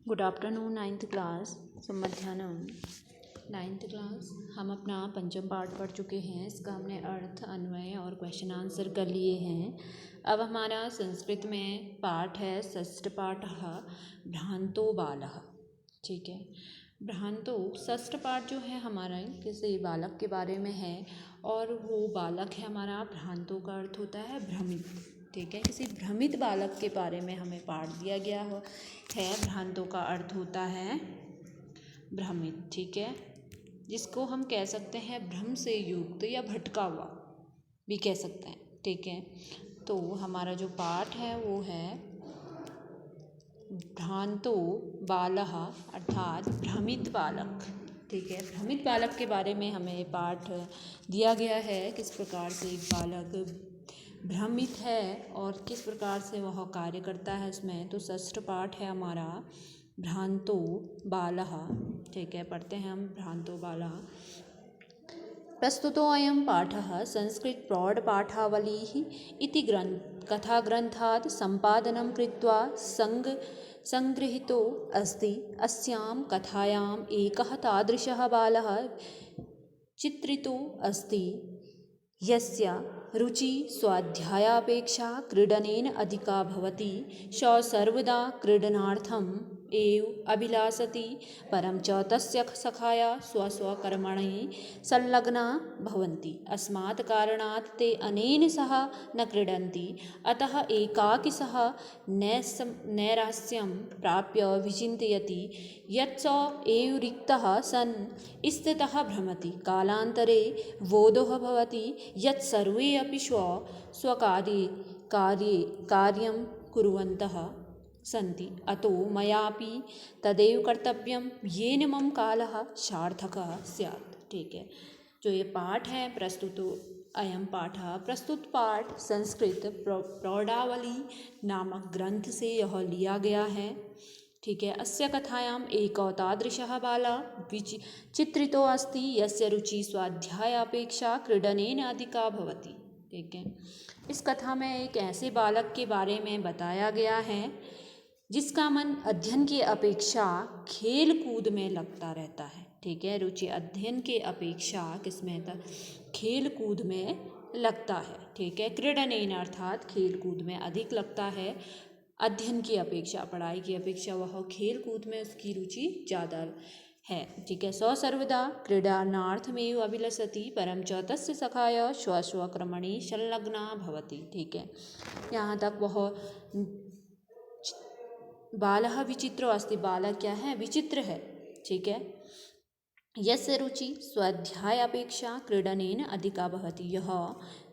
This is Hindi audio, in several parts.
Good afternoon ninth class. मध्याह्न नाइन्थ क्लास हम अपना पंचम पाठ पढ़ चुके हैं। इसका हमने अर्थ, अन्वय और क्वेश्चन आंसर कर लिए हैं। अब हमारा संस्कृत में पाठ है षष्ठ पाठ भ्रांतो बालः। ठीक है, भ्रांतो षष्ठ पाठ जो है हमारा किसी बालक के बारे में है और वो बालक है हमारा भ्रांतो का अर्थ होता है भ्रमित। ठीक है, किसी भ्रमित बालक के बारे में हमें पाठ दिया गया है। भ्रांतों का अर्थ होता है भ्रमित। ठीक है, जिसको हम कह सकते हैं भ्रम से युक्त या भटका हुआ भी कह सकते हैं। ठीक है, तो हमारा जो पाठ है वो है भ्रांतो बालः अर्थात भ्रमित बालक। ठीक है, भ्रमित बालक के बारे में हमें पाठ दिया गया है, किस प्रकार से एक बालक भ्रमित है और किस प्रकार से वह कार्य करता है इसमें। तो षष्ठ पाठ है हमारा भ्रांतो बालः। ठीक है, पढ़ते हैं हम भ्रांतो बालः। प्रस्तुतोऽयं पाठः संस्कृत प्रौढपाठावलिः इति कथाग्रन्थात् सम्पादनं कृत्वा सङ्गृहीतो अस्ति। अस्यां कथायाम् एकः तादृशः बालः चित्रितो अस्ति यस्य रुचिः स्वाध्यायापेक्षया क्रीडनेन अधिका भवति। सः सर्वदा क्रीडनार्थम् एव अभिलषति, परं च तस्य सखायः स्वस्वकर्मणि संलग्ना भवन्ति। अस्मात् कारणात् ते अनेन सह न क्रीडन्ति। अतः एकाकी सः नैराश्यं प्राप्य विचिन्तयति यत् सः एव रिक्तः सन् स्थितः भ्रमति। कालान्तरे बोधः भवति यत् सर्वे अपि कार्यं कुर्वन्तः सन्ति। अतो मयापि तदेव कर्तव्यं येन मम कालः सार्थकः स्यात्। ठीक है, जो ये पाठ है प्रस्तुतो अयं पाठः, प्रस्तुत पाठ संस्कृत प्रौढावली नामक ग्रंथ से यह लिया गया है। ठीक है, अस्य कथायाम् एको तादृशः बालः चित्रितो अस्ति यस्य रुचिः स्वाध्यायापेक्षया क्रीडनेन अधिका भवति। ठीक है, इस कथा में एक ऐसे बालक के बारे में बताया गया है जिसका मन अध्ययन की अपेक्षा खेल कूद में लगता रहता है। ठीक है, रुचि अध्ययन के अपेक्षा किसमें खेल कूद में लगता है। ठीक है, क्रीडनेन अर्थात खेल कूद में अधिक लगता है। अध्ययन की अपेक्षा, पढ़ाई की अपेक्षा वह खेल कूद में उसकी रुचि ज़्यादा है। ठीक है, सः सर्वदा क्रीडनार्थमेव अभिलषति, परं च तस्य सखायः स्वस्वकर्मणि संलग्ना भवति। ठीक है, यहाँ तक वह बालः विचित्रो अस्ति, बालक क्या है, विचित्र है। ठीक है, यस्य रुचि स्वाध्याय अपेक्षा क्रीडनेन अधिका भवति। यह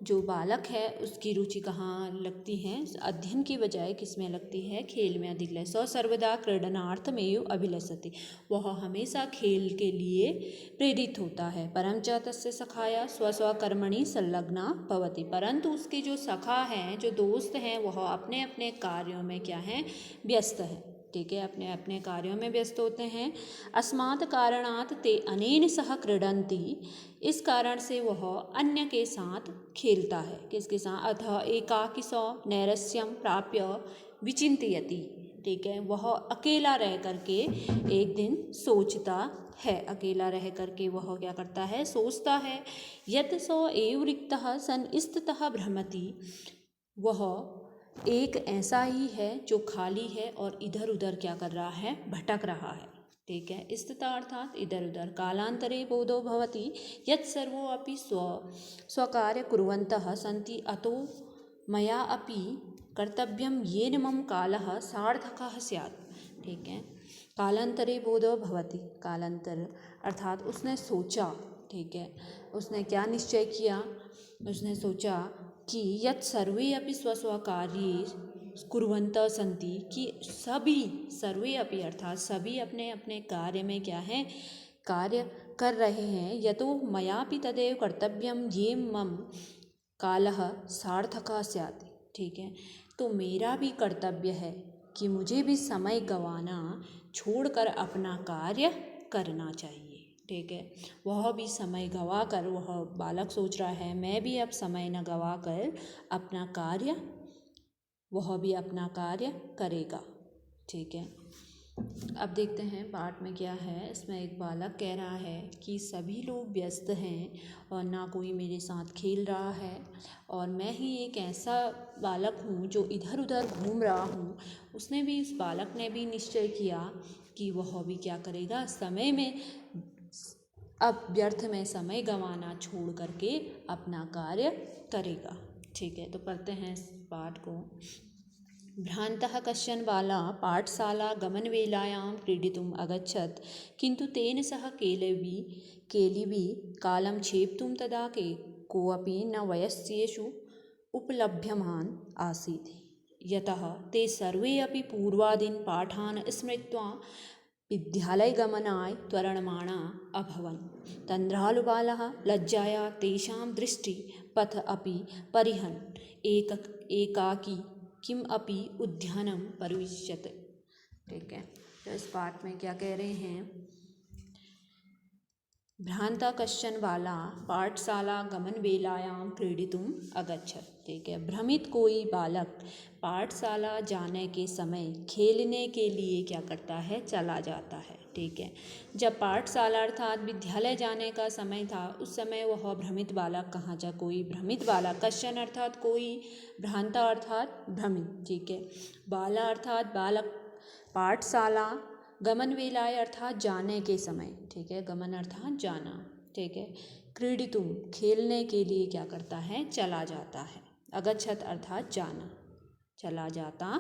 जो बालक है उसकी रुचि कहाँ लगती है, अध्ययन की बजाय किसमें लगती है, खेल में अधिक लगती है। सः सर्वदा क्रीडनार्थमेव अभिलषति, वह हमेशा खेल के लिए प्रेरित होता है। परं च तस्य सखाया स्वस्वकर्मणि संलग्ना भवति, परंतु उसके जो सखा हैं, जो दोस्त हैं, वह अपने अपने कार्यों में क्या हैं, व्यस्त है। ठीक है, अपने अपने कार्यों में व्यस्त होते हैं। अस्मात् कारणात् ते अनेन सह क्रीडन्ति, इस कारण से वह अन्य के साथ खेलता है। किसके साथ, अतः एकाकी सः नैराश्यं प्राप्य विचिन्तयति। ठीक है, वह अकेला रह करके एक दिन सोचता है, अकेला रह करके वह क्या करता है, सोचता है। यत् सः एव रिक्तः सन् स्थितः भ्रमति, वह एक ऐसा ही है जो खाली है और इधर उधर क्या कर रहा है, भटक रहा है। ठीक है, स्थिता अर्थात इधर उधर। कालांतरे बोधो भवति यत् सर्वोऽपि स्वकार्य कुर्वन्तः सन्ति, अतो मया अपि कर्तव्यं येन मम कालः सार्थकः स्यात्। ठीक है, कालांतरे बोधो भवति, कालांतर अर्थात उसने सोचा। ठीक है, उसने क्या निश्चय किया, उसने सोचा कि यत् सर्वे अपि स्वस्वकार्ये कुर्वन्तः सन्ति, कि सभी, सर्वे अपि अर्थात सभी अपने अपने कार्य में क्या है, कार्य कर रहे हैं। यतो मयापि तदेव कर्तव्यं ये मम कालः सार्थकः स्यात्। ठीक है, तो मेरा भी कर्तव्य है कि मुझे भी समय गंवाना छोड़कर अपना कार्य करना चाहिए। ठीक है, वह भी समय गंवा कर, वह बालक सोच रहा है मैं भी अब समय न गंवा कर अपना कार्य, वह भी अपना कार्य करेगा। ठीक है, अब देखते हैं पाठ में क्या है। इसमें एक बालक कह रहा है कि सभी लोग व्यस्त हैं और ना कोई मेरे साथ खेल रहा है और मैं ही एक ऐसा बालक हूँ जो इधर उधर घूम रहा हूँ। उसने भी, उस बालक ने भी निश्चय किया कि वह भी क्या करेगा, समय में, अब व्यर्थ में समय गंवाना छोड़ करके अपना कार्य करेगा। ठीक है, तो पढ़ते हैं इस पाठ को। भ्रान्तः कश्चन बालः पाठशाला गमनवेलायां क्रीडितुम् अगच्छत्, किन्तु तेन सह केलिभिः कालं क्षेप्तुं तदा कोऽपि न वयस्येषु उपलभ्यमान् आसीत्, यतः ते सर्वे अपि पूर्वादीन् पाठान् स्मृत्वा विद्यालयगमनाय त्वरणमाणा अभवन्। तन्द्रालुबालः लज्जाया तेषां दृष्टिपथ अपि परिहन् एकाकी किम अपि उद्यानम परिविश्यते। ठीक है, तो इस पाठ में क्या कह रहे हैं। भ्रांता कश्चन बाला पाठशाला गमन वेलायाम क्रीडितुम अगच्छत्। ठीक है, भ्रमित कोई बालक पाठशाला जाने के समय खेलने के लिए क्या करता है, चला जाता है। ठीक है, जब पाठशाला अर्थात विद्यालय जाने का समय था, उस समय वह भ्रमित बालक कहाँ जा, कोई भ्रमित बालक, कश्चन अर्थात कोई, भ्रांता अर्थात भ्रमित। ठीक है, बाला अर्थात बालक, पाठशाला, गमन वेलाय अर्थात जाने के समय। ठीक है, गमन अर्थात जाना। ठीक है, क्रीडितुम खेलने के लिए क्या करता है, चला जाता है। अगच्छत् अर्थात जाना, चला जाता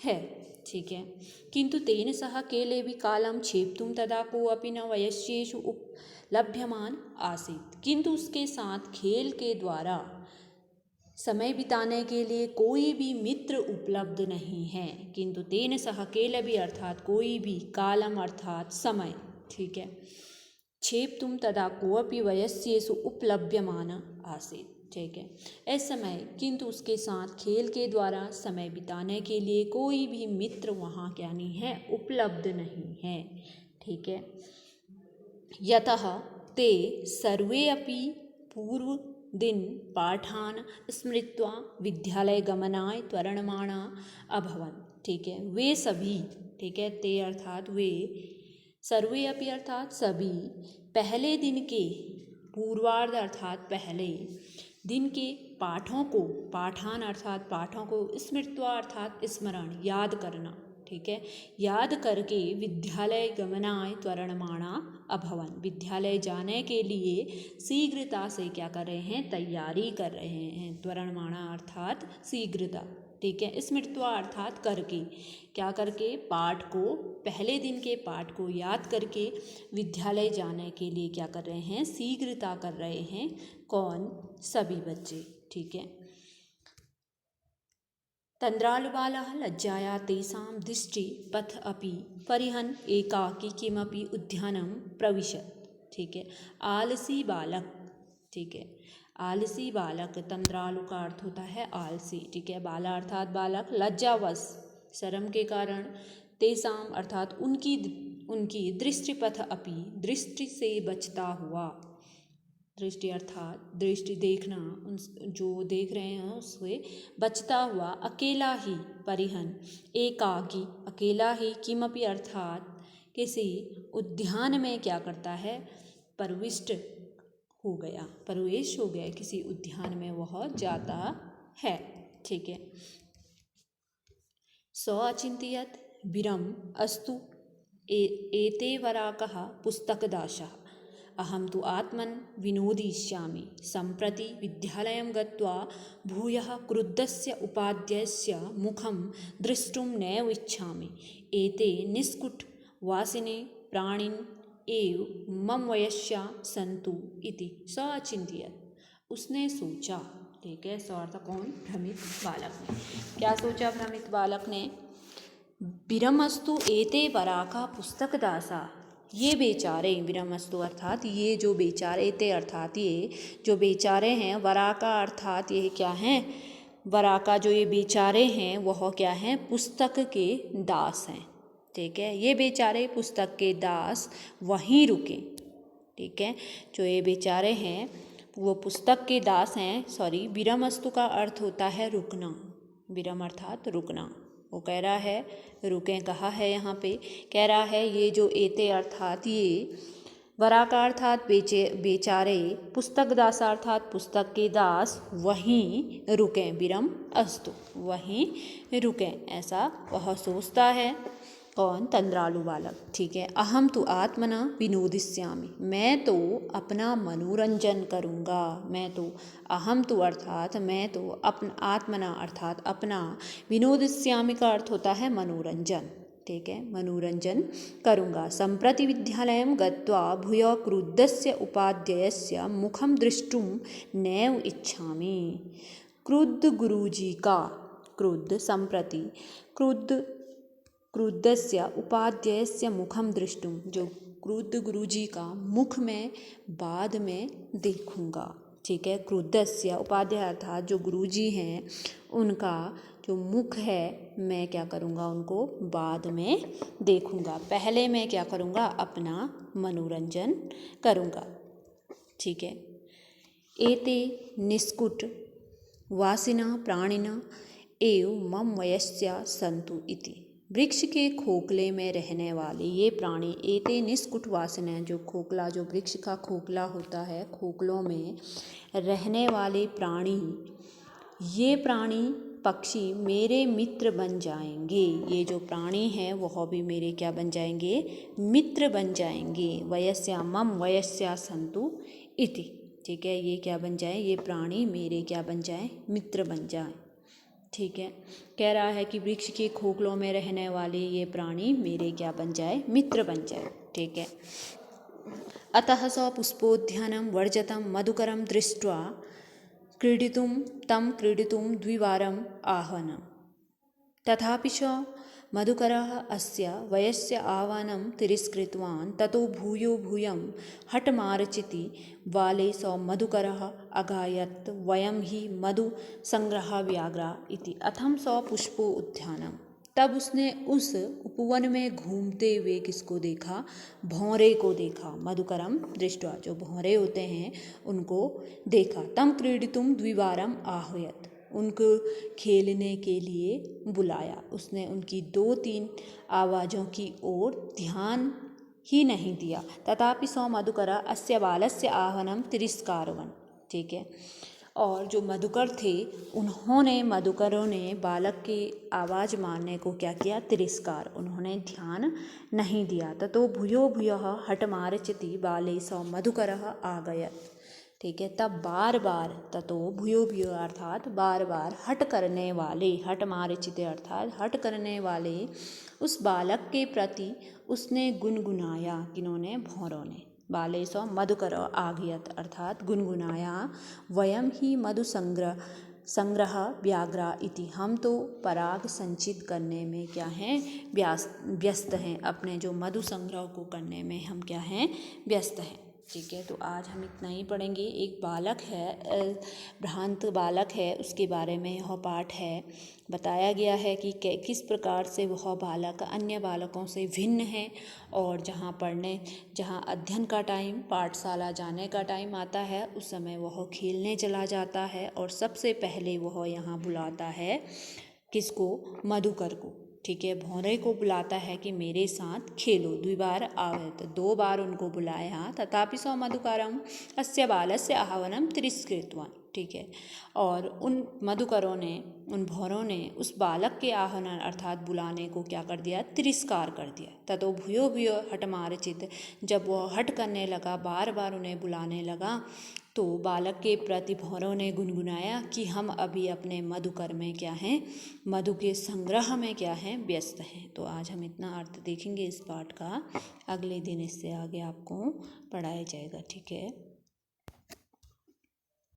है। ठीक है, किंतु तेन सह केलेभिः कालं क्षेप्तुं तदा कोऽपि न वयस्येषु उपलभ्यमान आसीत्, किंतु उसके साथ खेल के द्वारा समय बिताने के लिए कोई भी मित्र उपलब्ध नहीं है। किंतु तेन सह केलेभिः अर्थात कोई भी, कालम अर्थात समय। ठीक है, क्षेप्तुं तदा कोऽपि वयस्येषु उपलभ्यमान आसीत्। ठीक है, इस समय, किंतु उसके साथ खेल के द्वारा समय बिताने के लिए कोई भी मित्र वहाँ क्या नहीं है, उपलब्ध नहीं है। ठीक है, यतः ते सर्वे अपि पूर्व दिन पाठान स्मृत्वा विद्यालयगमनाय त्वरणमाणा अभवन्। ठीक है, वे सभी, ठीक है, ते अर्थात वे, सर्वे अपि अर्थात सभी, पहले दिन के, पूर्वार्ध अर्थात पहले दिन के पाठों को, पाठान अर्थात पाठों को, स्मृत्वा अर्थात स्मरण, याद करना। ठीक है, याद करके विद्यालय गमनाय त्वरणमाणा अभवन, विद्यालय जाने के लिए शीघ्रता से क्या कर रहे हैं, तैयारी कर रहे हैं। त्वरणमाणा अर्थात शीघ्रता। ठीक है, स्मृत्वा अर्थात करके, क्या करके, पाठ को, पहले दिन के पाठ को याद करके विद्यालय जाने के लिए क्या कर रहे हैं, शीघ्रता कर रहे हैं। कौन, सभी बच्चे। ठीक है, तन्द्रालुबालः लज्जाया तेषां दृष्टिपथ अपि परिहन् एकाकी किमपि उद्यानं प्रविशत्। ठीक है, आलसी बालक। ठीक है, आलसी बालक, तंद्रालु का अर्थ होता है आलसी। ठीक है, बाला अर्थात बालक, लज्जावश, शर्म के कारण, तेषाम अर्थात उनकी दृष्टिपथ अपि, दृष्टि से बचता हुआ, दृष्टि अर्थात दृष्टि देखना, उन जो देख रहे हैं उससे बचता हुआ, अकेला ही, परिहन, एकाकी, अकेला ही, किमपि अर्थात किसी उद्यान में क्या करता है, प्रविष्ट हो गया, प्रवेश हो गया, किसी उद्यान में वह जाता है। ठीक है, सो अचिंत्यत विरम अस्तु एते वराकः पुस्तकदाशः, अहं तु आत्मन् विनोदिष्यामि, सम्प्रति विद्यालयं गत्वा भूयः क्रुद्धस्य उपाध्यस्य मुखं द्रष्टुं नैव इच्छामि, एते निष्कुटवासिने प्राणिन एव मम वयस्या सन्तु इति स अचिंत्यत। उसने सोचा। ठीक है, सो अर्थ कौन, भ्रमित बालक ने। क्या सोचा भ्रमित बालक ने, विरमस्तु एते वराका पुस्तकदासा, ये बेचारे, विरमस्तु अर्थात ये जो बेचारे, ते अर्थात ये जो बेचारे हैं, वराका अर्थात ये क्या हैं, वराका जो ये बेचारे हैं वह क्या हैं, पुस्तक के दास हैं। ठीक है, ये बेचारे पुस्तक के दास वहीं रुके। ठीक है, जो ये बेचारे हैं वो पुस्तक के दास हैं। सॉरी, विरमस्तु का अर्थ होता है रुकना, विरम अर्थात रुकना। वो कह रहा है, रुकें कहा है यहाँ पे, कह रहा है ये जो एते अर्थात ये, वरा अर्थात बेचारे, पुस्तक दास अर्थात पुस्तक के दास, वहीं रुकें, विरम अस्तु, वहीं रुकें, ऐसा वह सोचता है। कौन? तंद्रालु बालक। ठीक है। अहम तो आत्मना विनोदिष्यामि, मैं तो अपना मनोरंजन करूँगा। मैं तो, अहम तो अर्थात मैं तो, आत्मना अर्थात अपना, विनोदिष्यामि का अर्थ होता है मनोरंजन। ठीक है, मनोरंजन करूँगा। सम्प्रति विद्यालयं गत्वा भूय क्रुद्धस्य उपाध्यायस्य मुखं द्रष्टुं नैव इच्छामि। क्रुद्ध गुरुजी का, क्रुद्ध सम्प्रति, क्रुद्धस्य उपाध्यायस्य मुखम दृष्टुम, जो क्रुद्ध गुरुजी का मुख में बाद में देखूंगा। ठीक है। क्रुद्धस्य उपाध्याय अर्थात जो गुरुजी हैं उनका जो मुख है, मैं क्या करूँगा, उनको बाद में देखूंगा। पहले मैं क्या करूँगा, अपना मनोरंजन करूँगा। ठीक है। एते निष्कुट वासिना प्राणिना एव मम वयस्या संतु इति। वृक्ष के खोखले में रहने वाले ये प्राणी, एते निष्कुट वासिना, जो खोखला, जो वृक्ष का खोखला होता है, खोखलों में रहने वाले प्राणी, ये प्राणी पक्षी मेरे मित्र बन जाएंगे। ये जो प्राणी हैं वह भी मेरे क्या बन जाएंगे, मित्र बन जाएंगे। वयस्या, मम वयस्या संतु इति। ठीक है, ये क्या बन जाए, ये प्राणी मेरे क्या बन जाए, मित्र बन जाए। ठीक है। कह रहा है कि वृक्ष के खोखलों में रहने वाले ये प्राणी मेरे क्या बन जाए, मित्र बन जाए। ठीक है। अतः स पुष्पोद्यानं वर्जतं मधुकरं दृष्ट्वा क्रीडितुं द्विवारम् आह्वनं। तथापि च मधुकरः अस्य वयस्य आह्वानं तिरस्कृतवान्। ततो भूयं हठमार्चिति बाले स मधुकरः अगायत् वयं हि मधुसंग्रहव्याघ्रा इति। अथम स पुष्पो उद्यानम, तब उसने उस उपवन में घूमते हुए किसको देखा, भौरे को देखा। मधुकरम दृष्ट्वा, जो भौरे होते हैं उनको देखा। तम क्रीडितुम द्विवारम आह्वयत्, उनको खेलने के लिए बुलाया। उसने उनकी 2-3 आवाज़ों की ओर ध्यान ही नहीं दिया। तथापि सौ मधुकरा अस्य बालस्य आह्वानं तिरस्कारवन। ठीक है। और जो मधुकर थे उन्होंने, मधुकरों ने बालक की आवाज़ मारने को क्या किया, तिरस्कार, उन्होंने ध्यान नहीं दिया। ततो भूयो भूयः हठमार्चति बाले सौ मधुकरः आगयत्। ठीक है। तब बार बार, ततो भूयो भूयो अर्थात बार बार, हट करने वाले, हट मार्चिते अर्थात हट करने वाले उस बालक के प्रति उसने गुनगुनाया। किन्होंने, भौरों ने। बाले सौ मधुकर आगयत अर्थात गुनगुनाया। वयम ही मधु संग्रह व्याघ्रा इति, हम तो पराग संचित करने में क्या हैं, व्यस्त हैं। अपने जो मधु संग्रह को करने में हम क्या हैं, व्यस्त हैं। ठीक है। तो आज हम इतना ही पढ़ेंगे। एक बालक है, भ्रांत बालक है, उसके बारे में यह पाठ है। बताया गया है कि किस प्रकार से वह बालक अन्य बालकों से भिन्न है, और जहाँ अध्ययन का टाइम, पाठशाला जाने का टाइम आता है, उस समय वह खेलने चला जाता है, और सबसे पहले वह यहाँ बुलाता है किसको, मधुकर को। ठीक है। भौरे को बुलाता है कि मेरे साथ खेलो। द्विवार आवेत, 2 बार उनको बुलाया। तथापि सौ मधुकरम अस्य बालस्य आह्वानं तिरस्कृतवान्। ठीक है। और उन मधुकरों ने, उन भौरों ने उस बालक के आह्वान अर्थात बुलाने को क्या कर दिया, तिरस्कार कर दिया। ततो भूयो भूयो हठमार्चित, जब वह हट करने लगा, बार बार उन्हें बुलाने लगा, तो बालक के प्रति भौरों ने गुनगुनाया कि हम अभी अपने मधुकर में क्या हैं, मधु के संग्रह में क्या हैं, व्यस्त हैं। तो आज हम इतना अर्थ देखेंगे इस पाठ का। अगले दिन इससे आगे आपको पढ़ाया जाएगा। ठीक है।